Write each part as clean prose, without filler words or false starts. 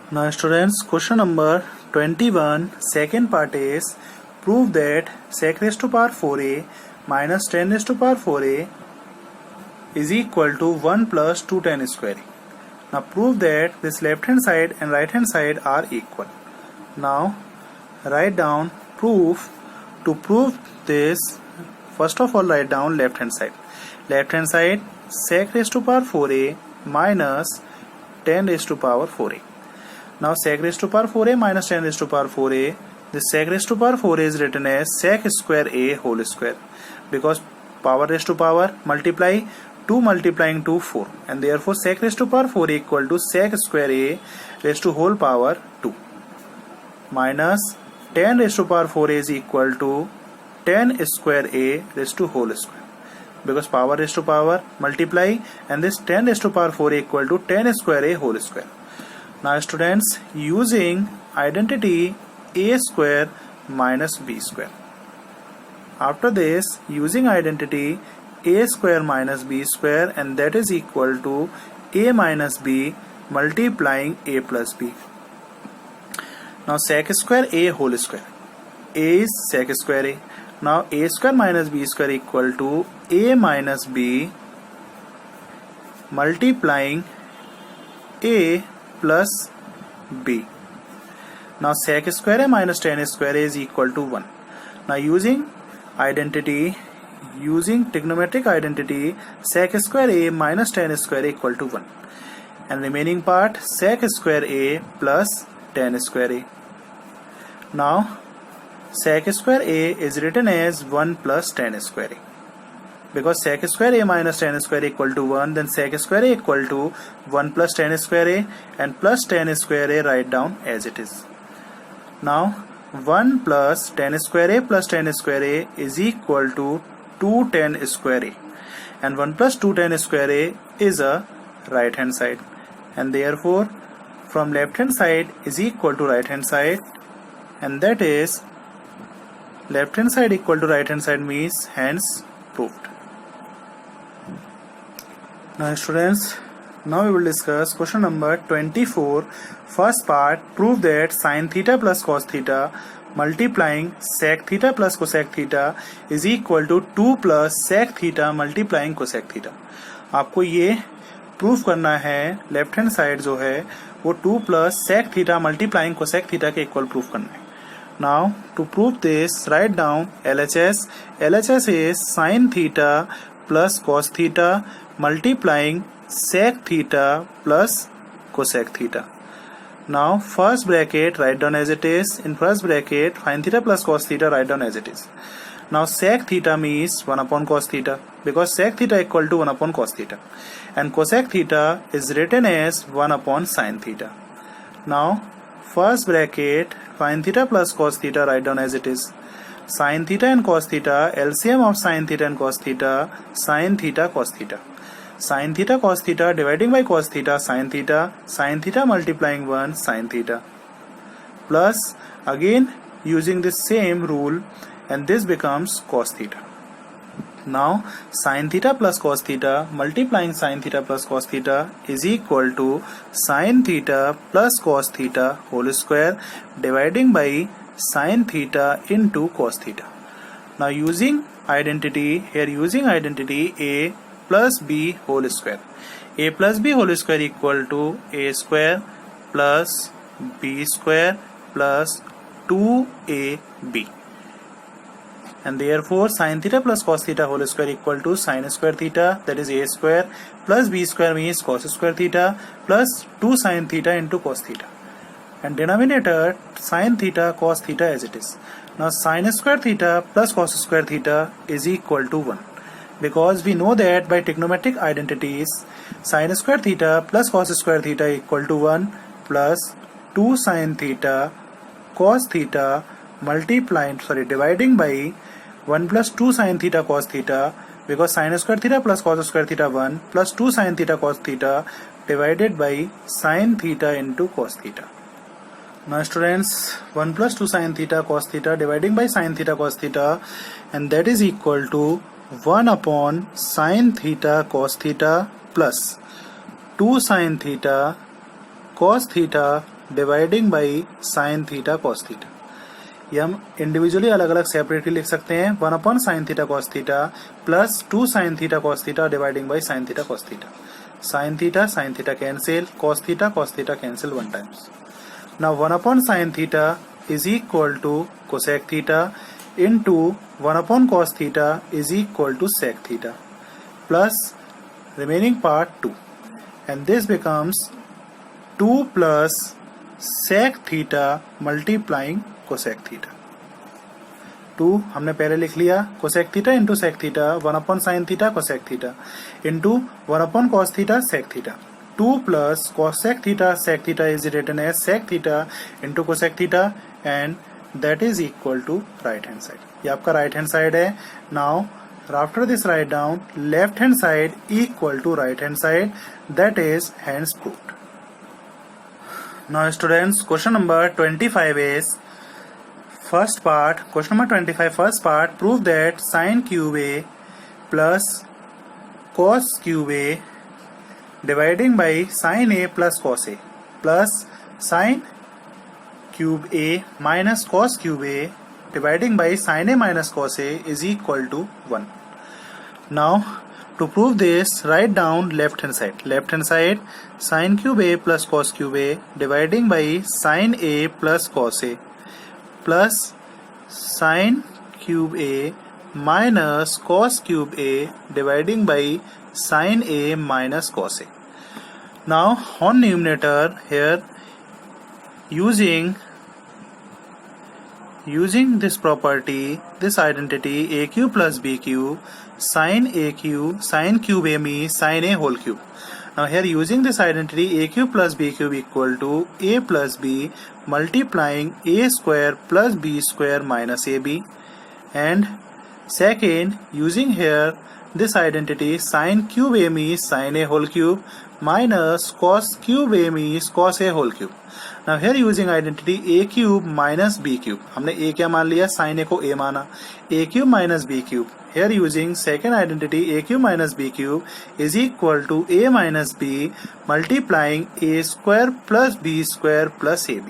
Now students, question number 21, second part is prove that sec raised to power 4a minus 10 raised to power 4a is equal to 1 plus 2 tan square. Now prove that this left hand side and right hand side are equal. Now write down proof. To prove this, first of all write down left hand side. Left hand side sec raised to power 4a minus 10 raised to power 4a. Now sec raised to power 4a minus 10 raised to power 4a. This sec raised to power 4a is written as sec square a whole square, because power raised to power multiply 2 multiplying to 4, and therefore sec raised to power 4 equal to sec square a raised to whole power 2 minus 10 raised to power 4a is equal to 10 square a raised to whole square, because power raised to power multiply, and this 10 raised to power 4 equal to 10 square a whole square. Now students, using identity a square minus b square. After this, using identity a square minus b square, and that is equal to a minus b multiplying a plus b. Now sec square a whole square. A is sec square a. Now a square minus b square equal to a minus b multiplying a plus b. Now sec square a minus 10 square a is equal to 1. Now using trigonometric identity, sec square a minus 10 square a equal to 1, and remaining part sec square a plus 10 square a. Now sec square a is written as 1 plus 10 square a. Because sec square a minus 10 square a equal to 1, then sec square a equal to 1 plus 10 square a, and plus 10 square a write down as it is. Now 1 plus 10 square a plus 10 square a is equal to 2 10 square a, and 1 plus 2 10 square a is a right hand side, and therefore from left hand side is equal to right hand side, and that is left hand side equal to right hand side means hence proved. Now students, now we will discuss question number 24. First part, prove that sin theta plus cos theta multiplying sec theta plus cosec theta is equal to 2 plus sec theta multiplying cosec theta. आपको ये proof करना है, left hand side जो है वो 2 plus sec theta multiplying cosec theta के equal proof करना है. Now to prove this, write down LHS. LHS is sin theta plus cos theta multiplying sec theta plus cosec theta. Now first bracket write down as it is. In first bracket sin theta plus cos theta write down as it is. Now sec theta means 1 upon cos theta, because sec theta equal to 1 upon cos theta, and cosec theta is written as 1 upon sin theta. Now first bracket sin theta plus cos theta write down as it is. Sin theta and cos theta, LCM of sin theta and cos theta, sin theta cos theta. Sin theta cos theta dividing by cos theta sin theta multiplying 1 sin theta, plus again using this same rule, and this becomes cos theta. Now sin theta plus cos theta multiplying sin theta plus cos theta is equal to sin theta plus cos theta whole square dividing by sin theta into cos theta. Now using identity a plus b whole square. A plus b whole square equal to a square plus b square plus 2ab, and therefore sin theta plus cos theta whole square equal to sin square theta, that is a square, plus b square means cos square theta, plus 2 sin theta into cos theta, and denominator sin theta cos theta as it is. Now sin square theta plus cos square theta is equal to 1, because we know that by trigonometric identities sin square theta plus cos square theta equal to 1 plus 2 sin theta cos theta dividing by 1 plus 2 sin theta cos theta, because sin square theta plus cos square theta 1 plus 2 sin theta cos theta divided by sin theta into cos theta. Now students, 1 plus 2 sin theta cos theta dividing by sin theta cos theta, and that is equal to 1 upon sin theta cos theta plus 2 sin theta cos theta dividing by sine theta cos theta. ये हम individually अलग अलग separately लिख सकते हैं, 1 upon sine theta cos theta plus 2 sine theta cos theta dividing by sine theta cos theta. Sine theta cancel, cos theta cancel 1 times. Now 1 upon sine theta is equal to cosec theta into 1 upon cos theta is equal to sec theta plus remaining part 2, and this becomes 2 plus sec theta multiplying cosec theta। 2 हमने पहले लिख लिया, cosec theta into sec theta 1 upon sin theta cosec theta into 1 upon cos theta sec theta। 2 plus cosec theta sec theta is written as sec theta into cosec theta and that is equal to right hand side। ये आपका right hand side है। Now after this write down left hand side equal to right hand side, that is hence proved। Now students, question number 25 is first part, question number 25 first part, prove that sin cube A plus cos cube A dividing by sin A plus cos A plus sin cube A minus cos cube A dividing by sin A minus cos A is equal to 1। Now to prove this, write down left hand side। Left hand side sin cube A plus cos cube A dividing by sin A plus cos A plus sin cube A minus cos cube A dividing by sin A minus cos A। Now on numerator here using this property, this identity a cube plus b cube sin a cube, sin cube A means sin A whole cube। Now here using this identity a cube plus b cube equal to a plus b multiplying a square plus b square minus ab, and second using here this identity sin cube A means sin A whole cube minus cos cube A means cos A whole cube। Now here using identity a cube minus b cube, हमने a क्या मान लिया, sin A को a माना, a cube minus b cube। Here using second identity a cube minus b cube is equal to a minus b multiplying a square plus b square plus ab।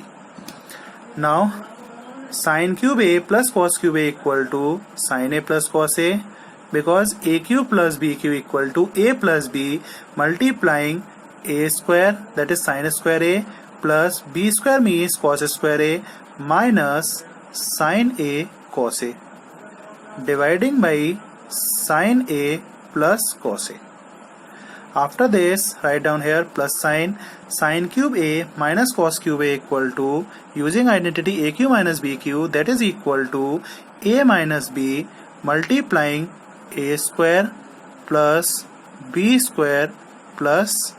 Now sin cube A plus cos cube A equal to sin A plus cos A, because a cube plus b cube equal to a plus b multiplying a square, that is sin square A, plus b square means cos square A minus sin A cos A dividing by sin A plus cos A। After this write down here plus sin cube A minus cos cube A equal to using identity a cube minus b cube, that is equal to a minus b multiplying a square plus b square plus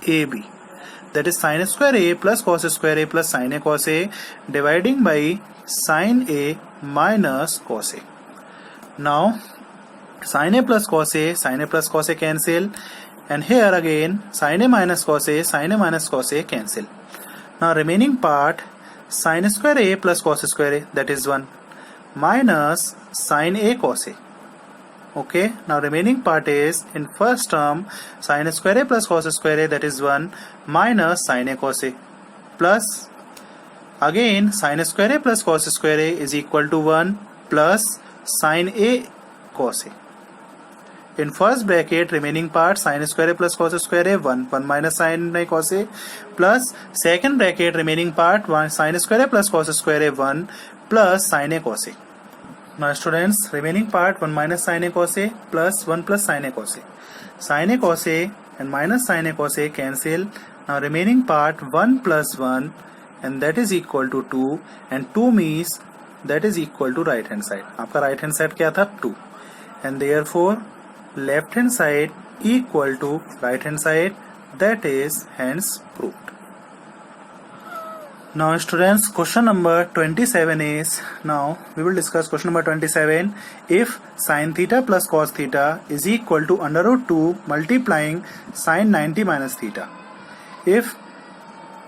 ab, that is sin square A plus cos square A plus sin A cos A dividing by sin A minus cos A। Now sin A plus cos A cancel, and here again sin A minus cos A cancel। Now remaining part sin square A plus cos square A, that is 1 minus sin A cos A। Okay, now remaining part is in first term sin square A plus cos square A, that is 1 minus sin A cos A plus again sin square A plus cos square A is equal to 1 plus sin A cos A। In first bracket remaining part sin square A plus cos square A 1 minus sin A cos A plus second bracket remaining part 1 sin square A plus cos square A 1 plus sin A cos A। Now students, remaining part 1 minus sin A cos A plus 1 plus sin A cos A, sin A cos A and minus sin A cos A cancel। Now remaining part 1 plus 1 and that is equal to 2, and 2 means that is equal to right hand side। आपका right hand side क्या था, 2, and therefore left hand side equal to right hand side, that is hence proved। Now students, question number 27 is, now we will discuss question number 27. If sin theta plus cos theta is equal to under root 2 multiplying sin 90 minus theta, if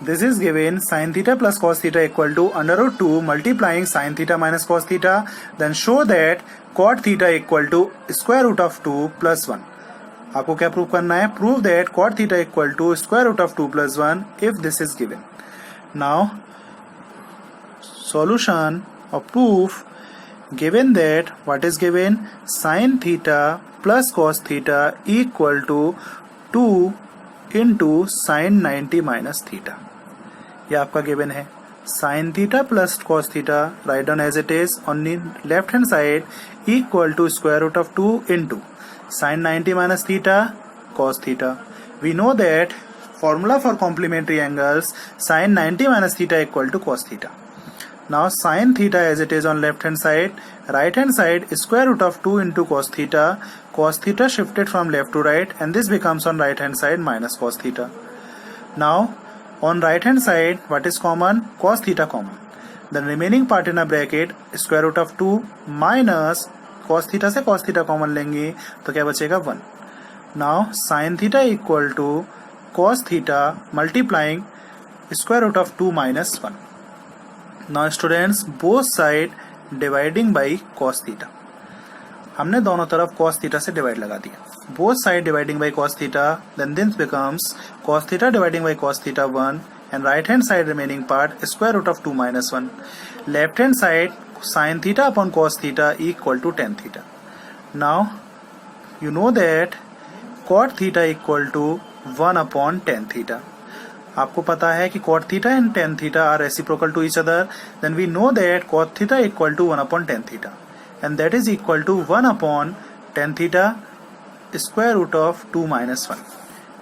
this is given sin theta plus cos theta equal to under root 2 multiplying sin theta minus cos theta, then show that cot theta equal to square root of 2 plus 1। आपको क्या prove करना है, prove that cot theta equal to square root of 2 plus 1 if this is given। Now, solution of proof, given that what is given, sin theta plus cos theta equal to 2 into sin 90 minus theta. ये आपका given है. Sin theta plus cos theta, write down as it is on the left hand side, equal to square root of 2 into sin 90 minus theta cos theta. We know that formula for complementary angles, sin 90 minus theta equal to cos theta. Now sin theta as it is on left hand side, right hand side square root of 2 into cos theta shifted from left to right, and this becomes on right hand side minus cos theta. Now on right hand side what is common? Cos theta common. The remaining part in a bracket square root of 2 minus cos theta से cos theta common लेंगे तो क्या बचेगा 1. Now sin theta equal to cos theta multiplying square root of 2 minus 1. Now students, both side dividing by cos theta. हमने दोनों तरफ cos theta से divide लगा दिया. Both side dividing by cos theta, then this becomes cos theta dividing by cos theta 1, and right hand side remaining part square root of 2 minus 1. Left hand side sin theta upon cos theta equal to tan theta. Now you know that cot theta equal to 1 upon tan theta. आपको पता है कि cot theta and tan theta are reciprocal to each other. Then we know that cot theta equal to 1 upon tan theta, and that is equal to 1 upon tan theta square root of 2 minus 1,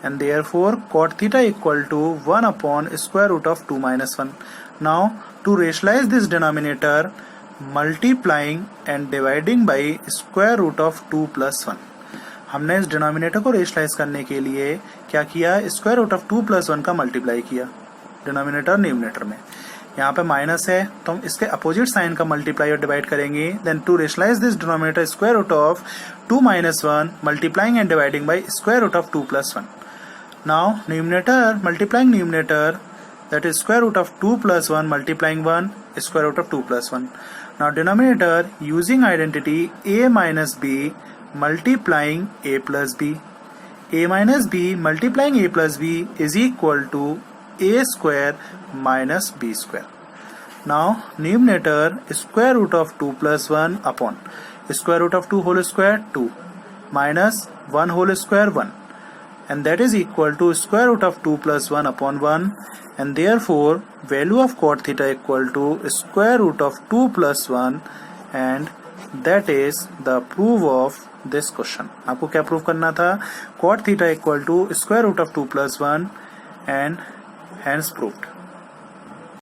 and therefore cot theta equal to 1 upon square root of 2 minus 1. Now to rationalize this denominator, multiplying and dividing by square root of 2 plus 1. हमने इस denominator को रेशलाइज करने के लिए क्या किया? Square root of 2 plus 1 का multiply किया डिनोमिनेटर न्यूमिनेटर में. यहाँ पे माइनस है तो हम इसके अपोजिट साइन का मल्टीप्लाई और डिवाइड करेंगे. Then to rationalise this denominator square root of 2 minus 1 multiplying and dividing by square root of 2 plus 1. Now numerator multiplying numerator, that is square root of 2 plus 1 multiplying 1 square root of 2 plus 1. Now denominator using identity a minus b multiplying a plus b. A minus b multiplying a plus b is equal to a square minus b square. Now numerator square root of 2 plus 1 upon square root of 2 whole square 2 minus 1 whole square 1, and that is equal to square root of 2 plus 1 upon 1, and therefore value of cot theta equal to square root of 2 plus 1, and that is the proof of this question. आपको क्या prove करना था? cot theta equal to square root of 2 plus 1, and hence proved.